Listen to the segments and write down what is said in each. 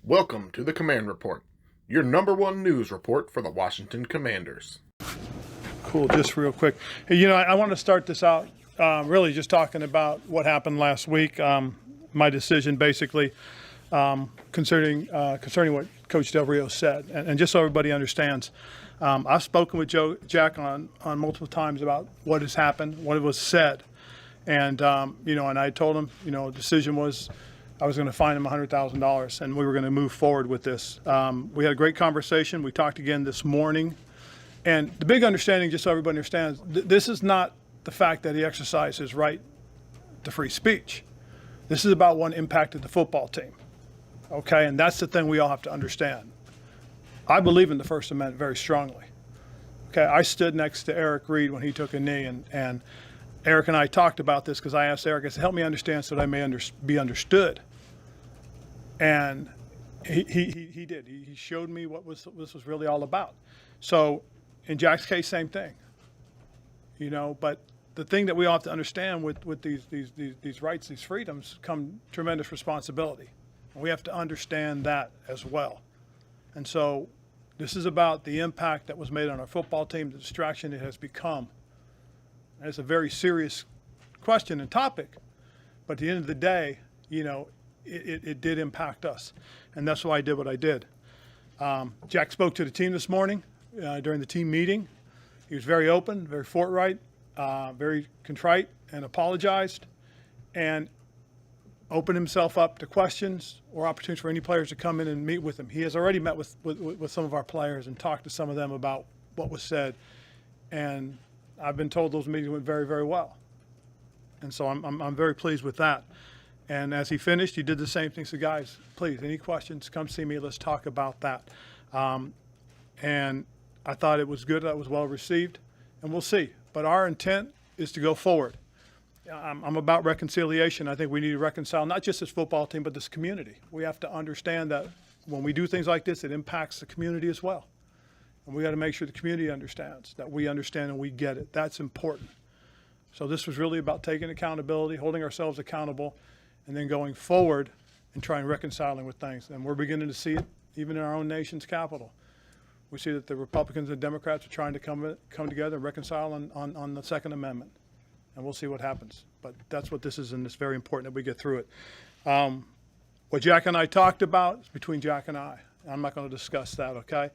Welcome to the Command Report, your number one news report for the Washington Commanders. Cool, just real quick. Hey, I want to start this out really just talking about what happened last week. My decision basically concerning what Coach Del Rio said. And just so everybody understands, I've spoken with Jack on multiple times about what has happened, what was said. And, and I told him, the decision was I was going to fine him $100,000 and we were going to move forward with this. We had a great conversation. We talked again this morning. And the big understanding, just so everybody understands, this is not the fact that he exercised his right to free speech. This is about what impacted the football team. Okay, and that's the thing we all have to understand. I believe in the First Amendment very strongly. Okay, I stood next to Eric Reed when he took a knee, and Eric and I talked about this because I asked Eric, I said, help me understand so that I may be understood. And he did. He showed me what this was really all about. So in Jack's case, same thing. But the thing that we all have to understand with these rights, these freedoms, come tremendous responsibility. And we have to understand that as well. And so this is about the impact that was made on our football team, the distraction it has become. And it's a very serious question and topic. But at the end of the day, it did impact us. And that's why I did what I did. Jack spoke to the team this morning during the team meeting. He was very open, very forthright, very contrite, and apologized, and opened himself up to questions or opportunities for any players to come in and meet with him. He has already met with some of our players and talked to some of them about what was said. And I've been told those meetings went very, very well. And so I'm very pleased with that. And as he finished, he did the same thing. So guys, please, any questions, come see me. Let's talk about that. And I thought it was good. That was well received. And we'll see. But our intent is to go forward. I'm about reconciliation. I think we need to reconcile not just this football team, but this community. We have to understand that when we do things like this, it impacts the community as well. And we got to make sure the community understands, that we understand and we get it. That's important. So this was really about taking accountability, holding ourselves accountable, and then going forward and trying reconciling with things. And we're beginning to see it even in our own nation's capital. We see that the Republicans and Democrats are trying to come together and reconcile on the Second Amendment. And we'll see what happens. But that's what this is, and it's very important that we get through it. What Jack and I talked about is between Jack and I. I'm not going to discuss that, okay?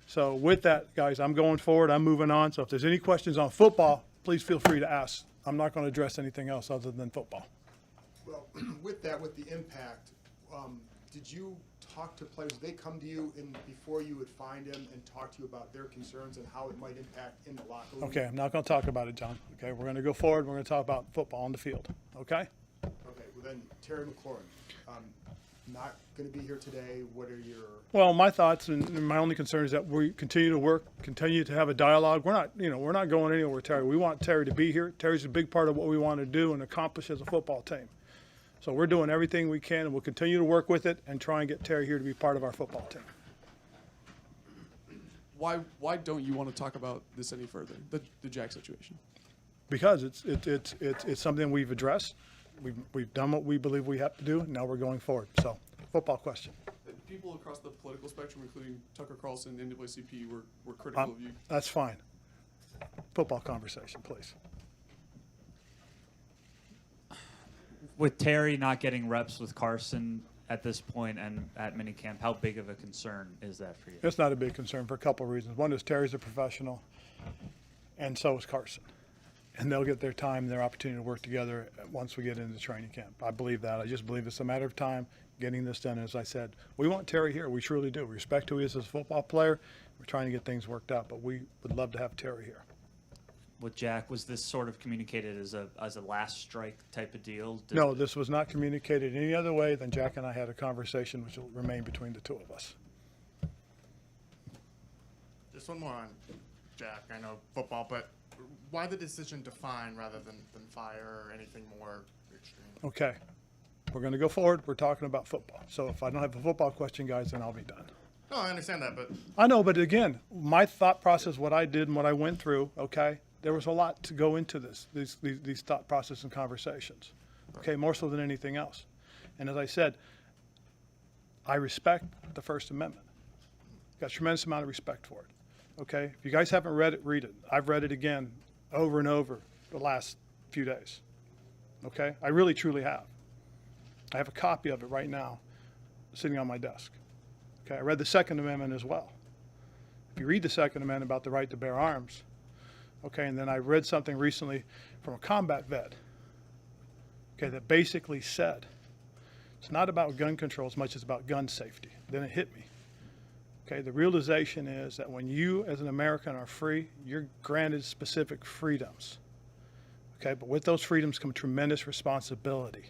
So with that, guys, I'm going forward. I'm moving on. So if there's any questions on football, please feel free to ask. I'm not going to address anything else other than football. Well, with the impact, did you talk to players? Did they come to you before you would find them and talk to you about their concerns and how it might impact in the locker room? Okay, I'm not going to talk about it, John. Okay, we're going to go forward. We're going to talk about football on the field. Okay? Okay, well then, Terry McLaurin, not going to be here today. What are your... Well, my thoughts and my only concern is that we continue to work, continue to have a dialogue. We're not going anywhere with Terry. We want Terry to be here. Terry's a big part of what we want to do and accomplish as a football team. So we're doing everything we can, and we'll continue to work with it and try and get Terry here to be part of our football team. Why don't you want to talk about this any further, the Jack situation? Because it's something we've addressed. We've done what we believe we have to do, and now we're going forward. So, football question. People across the political spectrum, including Tucker Carlson and NAACP, were critical of you. That's fine. Football conversation, please. With Terry not getting reps with Carson at this point and at minicamp, how big of a concern is that for you? It's not a big concern for a couple of reasons. One is Terry's a professional, and so is Carson. And they'll get their time, their opportunity to work together once we get into training camp. I believe that. I just believe it's a matter of time getting this done. As I said, we want Terry here. We truly do. We respect who he is as a football player. We're trying to get things worked out, but we would love to have Terry here. With Jack, was this sort of communicated as a last strike type of deal? No, this was not communicated any other way than Jack and I had a conversation which will remain between the two of us. Just one more on Jack. I know football, but why the decision to fine rather than fire or anything more extreme? Okay. We're going to go forward. We're talking about football. So if I don't have a football question, guys, then I'll be done. No, I understand that, but... I know, but again, my thought process, what I did and what I went through, okay, there was a lot to go into these thought process and conversations, okay, more so than anything else. And as I said, I respect the First Amendment. Got a tremendous amount of respect for it. Okay? If you guys haven't read it, read it. I've read it again over and over the last few days. Okay? I really, truly have. I have a copy of it right now sitting on my desk. Okay? I read the Second Amendment as well. If you read the Second Amendment about the right to bear arms, okay, and then I read something recently from a combat vet, okay, that basically said it's not about gun control as much as about gun safety. Then it hit me. Okay, the realization is that when you as an American are free, you're granted specific freedoms. Okay, but with those freedoms come tremendous responsibility.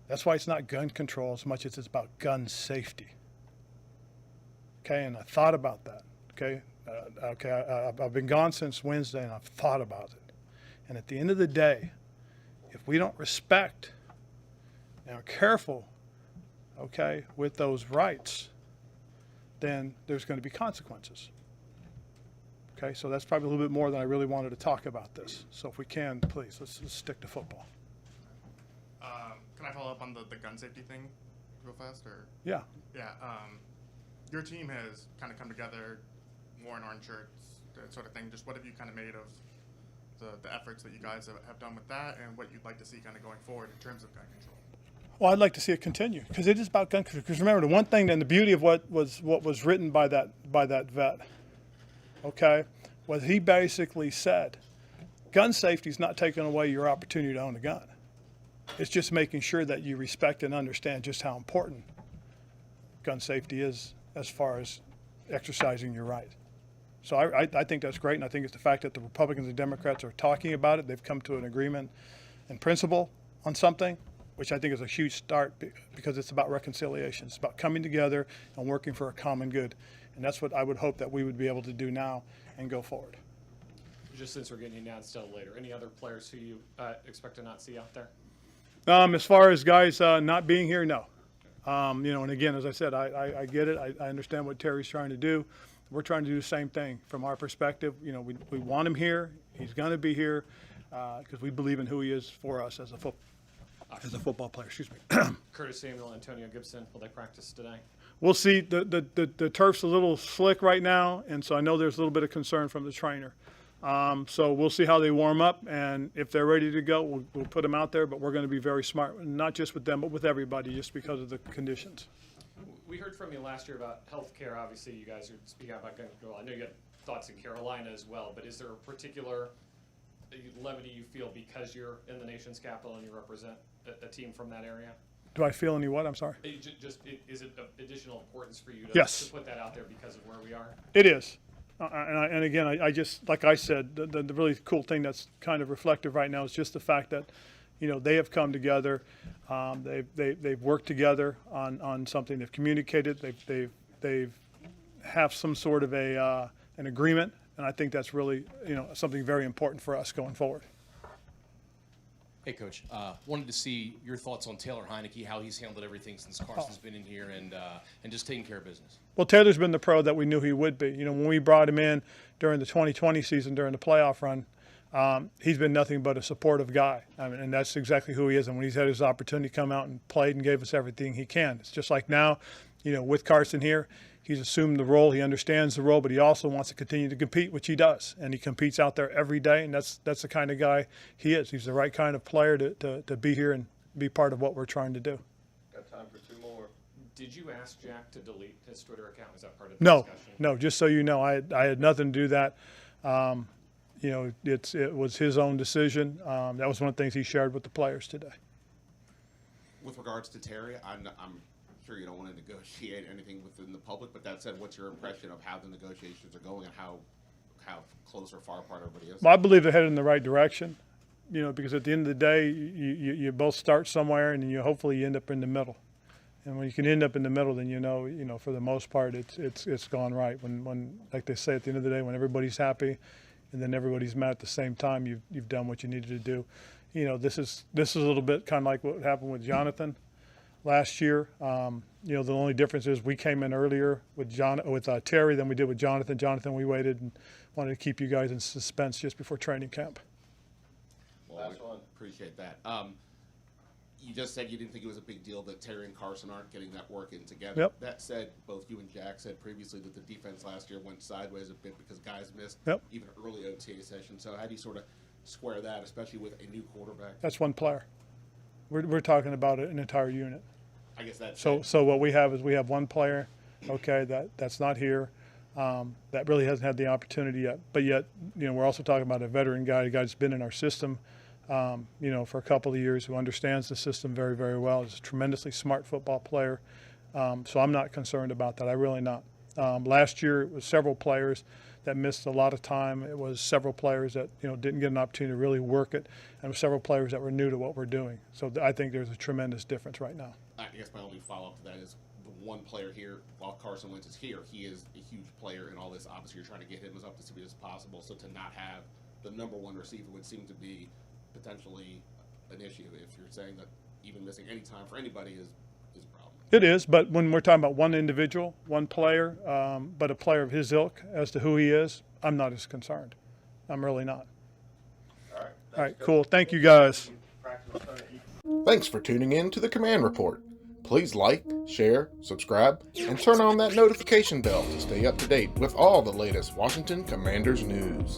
That's why it's not gun control as much as it's about gun safety. Okay, and I thought about that. Okay, I've been gone since Wednesday, and I've thought about it. And at the end of the day, if we don't respect and are careful, okay, with those rights, then there's going to be consequences. Okay, so that's probably a little bit more than I really wanted to talk about this. So if we can, please, let's stick to football. Can I follow up on the gun safety thing real fast? Or Yeah. yeah, your team has kind of come together, worn orange shirts, that sort of thing. Just what have you kind of made of the efforts that you guys have done with that, and what you'd like to see kind of going forward in terms of gun control? Well, I'd like to see it continue because it is about gun control. Because remember, the one thing and the beauty of what was written by that vet, okay, was he basically said, gun safety is not taking away your opportunity to own a gun. It's just making sure that you respect and understand just how important gun safety is as far as exercising your right. So I think that's great, and I think it's the fact that the Republicans and Democrats are talking about it. They've come to an agreement in principle on something, which I think is a huge start because it's about reconciliation. It's about coming together and working for a common good. And that's what I would hope that we would be able to do now and go forward. Just since we're getting announced out later, any other players who you expect to not see out there? As far as guys not being here, no. And again, as I said, I get it. I understand what Terry's trying to do. We're trying to do the same thing from our perspective. We want him here. He's going to be here because we believe in who he is for us as a football player. Excuse me. Curtis Samuel, Antonio Gibson, will they practice today? We'll see. The turf's a little slick right now, and so I know there's a little bit of concern from the trainer. So we'll see how they warm up, and if they're ready to go, we'll put them out there. But we're going to be very smart, not just with them, but with everybody, just because of the conditions. We heard from you last year about health care. Obviously, you guys are speaking out about gun control. I know you had thoughts in Carolina as well, but is there a particular levity you feel because you're in the nation's capital and you represent a team from that area? Do I feel any what? I'm sorry. Is it of additional importance for you to, Yes. to put that out there because of where we are? It is. And again, I just, like I said, the really cool thing that's kind of reflective right now is just the fact that, they have come together. They've worked together on something. They've communicated. They've have some sort of an agreement. And I think that's really, something very important for us going forward. Hey, Coach. Wanted to see your thoughts on Taylor Heineke, how he's handled everything since Carson's been in here, and just taking care of business. Well, Taylor's been the pro that we knew he would be. When we brought him in during the 2020 season, during the playoff run, he's been nothing but a supportive guy. And that's exactly who he is. And when he's had his opportunity to come out and played and gave us everything he can. It's just like now, with Carson here, he's assumed the role. He understands the role, but he also wants to continue to compete, which he does. And he competes out there every day, and that's the kind of guy he is. He's the right kind of player to be here and be part of what we're trying to do. Got time for two more. Did you ask Jack to delete his Twitter account? Was that part of the No, discussion? no. Just so you know, I had nothing to do that. It was his own decision. That was one of the things he shared with the players today. With regards to Terry, I'm sure you don't want to negotiate anything within the public, but that said, what's your impression of how the negotiations are going and how close or far apart everybody is? Well, I believe they're headed in the right direction. Because at the end of the day, you both start somewhere, and you hopefully you end up in the middle. And when you can end up in the middle, then for the most part, it's gone right. When like they say at the end of the day, when everybody's happy, and then everybody's mad at the same time, you've done what you needed to do. This is a little bit kind of like what happened with Jonathan last year. The only difference is we came in earlier with Terry than we did with Jonathan. Jonathan, we waited and wanted to keep you guys in suspense just before training camp. Well, last one. Appreciate that. You just said you didn't think it was a big deal that Terry and Carson aren't getting that work in together. Yep. That said, both you and Jack said previously that the defense last year went sideways a bit because guys missed Yep. even early OTA sessions. So how do you sort of square that, especially with a new quarterback? That's one player. We're talking about an entire unit. I guess that's So what we have is we have one player, okay, that's not here, that really hasn't had the opportunity yet. But yet, we're also talking about a veteran guy, a guy that's been in our system, for a couple of years, who understands the system very, very well. He's a tremendously smart football player. So I'm not concerned about that. I really not. Last year, it was several players that missed a lot of time. It was several players that didn't get an opportunity to really work it, and it was several players that were new to what we're doing. So I think there's a tremendous difference right now. I guess my only follow-up to that is the one player here, while Carson Wentz is here, he is a huge player in all this. Obviously, you're trying to get him as up to speed as possible. So to not have the number one receiver would seem to be potentially an issue if you're saying that even missing any time for anybody is a problem. It is, but when we're talking about one individual, one player, but a player of his ilk as to who he is, I'm not as concerned. I'm really not. All right, cool. Thank you, guys. Thanks for tuning in to the Command Report. Please like, share, subscribe, and turn on that notification bell to stay up to date with all the latest Washington Commanders news.